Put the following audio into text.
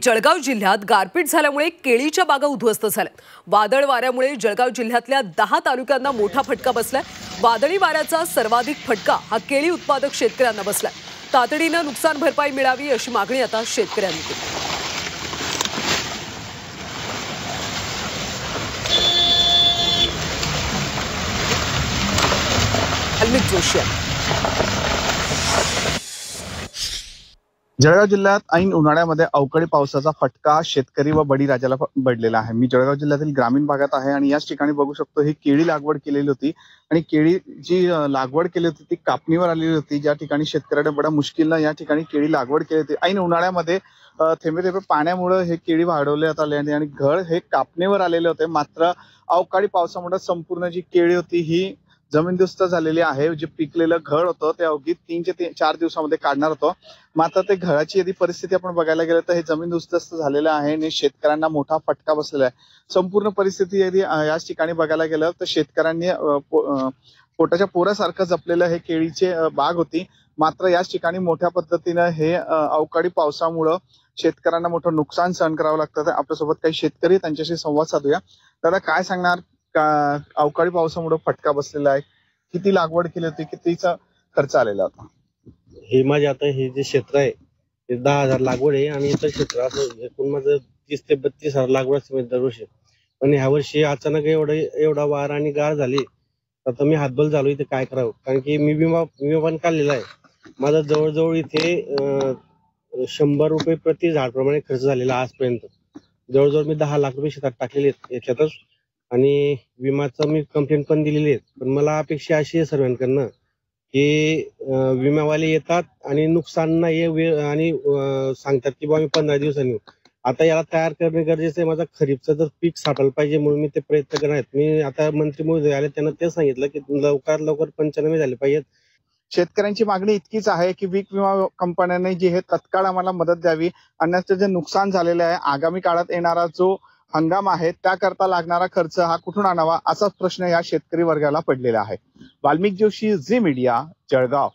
जळगाव जिल्ह्यात गारपीट झाल्यामुळे केळीच्या बागा उद्ध्वस्त झाल्या। वादळ वाऱ्यामुळे जळगाव जिल्ह्यातल्या 10 तालुक्यांना मोठा फटका बसलाय। वादळी वाऱ्याचा सर्वाधिक फटका हा केळी उत्पादक शेतकऱ्यांना बसलाय। तातडीने नुकसान भरपाई मिळावी अशी मागणी आता शेतकऱ्यांनी केली। वाल्मिक जोशी। जळगाव जिल्ह्यात ऐन उन्हाळ्यामध्ये अवकाळी पावसाचा फटका शेतकरी व बळीराजाला पडलेला आहे। मी जळगाव जिल्ह्यातील ग्रामीण भागात आहे आणि याच ठिकाणी बघू शकतो ही केळी लागवड केलेली होती आणि केळी जी लागवड केली होती ती कापणीवर आलेली होती। ज्या ठिकाणी शेतकऱ्याने बडा मुश्किलनं या ठिकाणी केळी लागवड केली होती। ऐन उन्हाळ्यामध्ये थेंबे थेंबे पाण्यामुळे हे केळी वाढवण्यात आले आणि घड हे कापणीवर आलेले होते। मात्र अवकाळी पावसामुळे संपूर्ण जी केळी होती ही जमीनदोस्त झालेली आहे। जे पिकलेलं घड होतं ते अवघी 3 ते 4 दिवसामध्ये काढणार होतं। मात्र ते घराची यदि परिस्थिती आपण बघायला गेलं तर हे जमीनदोस्त झालेलं आहे आणि शेतकऱ्यांना मोठा फटका बसलेला आहे। संपूर्ण परिस्थिती यदि याच ठिकाणी बघायला गेलं तर शेतकऱ्यांनी पोटाच्या पोरासारखं जपलेलं हे केळीचे बाग होती। मात्र याच ठिकाणी मोठ्या पद्धतीनं हे अवकाळी पावसामुळे शेतकऱ्यांना मोठं नुकसान सहन करावं लागतं। आपल्यासोबत काही शेतकरी त्यांच्याशी संवाद साधूया। दादा, काय सांगणार? अवकाळी पावसामुळे फटका बसलेला आहे, किती लागवड केली होती, कितीचा खर्च आलेला होता? हे माझे आता हे जे क्षेत्र आहे ते 10,000 लागवड आहे आणि इतर क्षेत्र असं एकूण माझं 30 ते 32,000 लागवड असते दरवर्षी। पण ह्या वर्षी अचानक एवढा वार आणि गार झाली तर मी हातबल झालो इथे काय करावं। कारण की मी विमा पण काढलेला आहे। माझा जवळजवळ इथे 100 रुपये प्रति झाड प्रमाणे खर्च झालेला आजपर्यंत। जवळजवळ मी 10 लाख रुपये शेतात टाकलेले आहेत याच्यातच आणि विमाचं मी कंप्लेंट पण दिलेली आहे। पण मला अपेक्षा अशी आहे सर्वांकडनं की विमावाले येतात आणि नुकसान नाही आणि सांगतात की बाबा मी 15 दिवसांनी येऊ। आता याला तयार करणे गरजेचं आहे। माझा खरीपचं जर पीक साठायला पाहिजे म्हणून मी ते प्रयत्न करणार आहेत। मी आता मंत्री महोदय आले त्यांना ते सांगितलं की लवकरात लवकर 95 झाले पाहिजेत। शेतकऱ्यांची मागणी इतकीच आहे की पीक विमा कंपन्यांनी जी हे तत्काळ आम्हाला मदत द्यावी, अन्यथा जे नुकसान झालेलं आहे आगामी काळात येणारा जो हंगाम आहे त्याकरता लागणारा खर्च हा कुठून आणावा असाच प्रश्न या शेतकरी वर्गाला पडलेला आहे। वाल्मिक जोशी, झी मीडिया, जळगाव।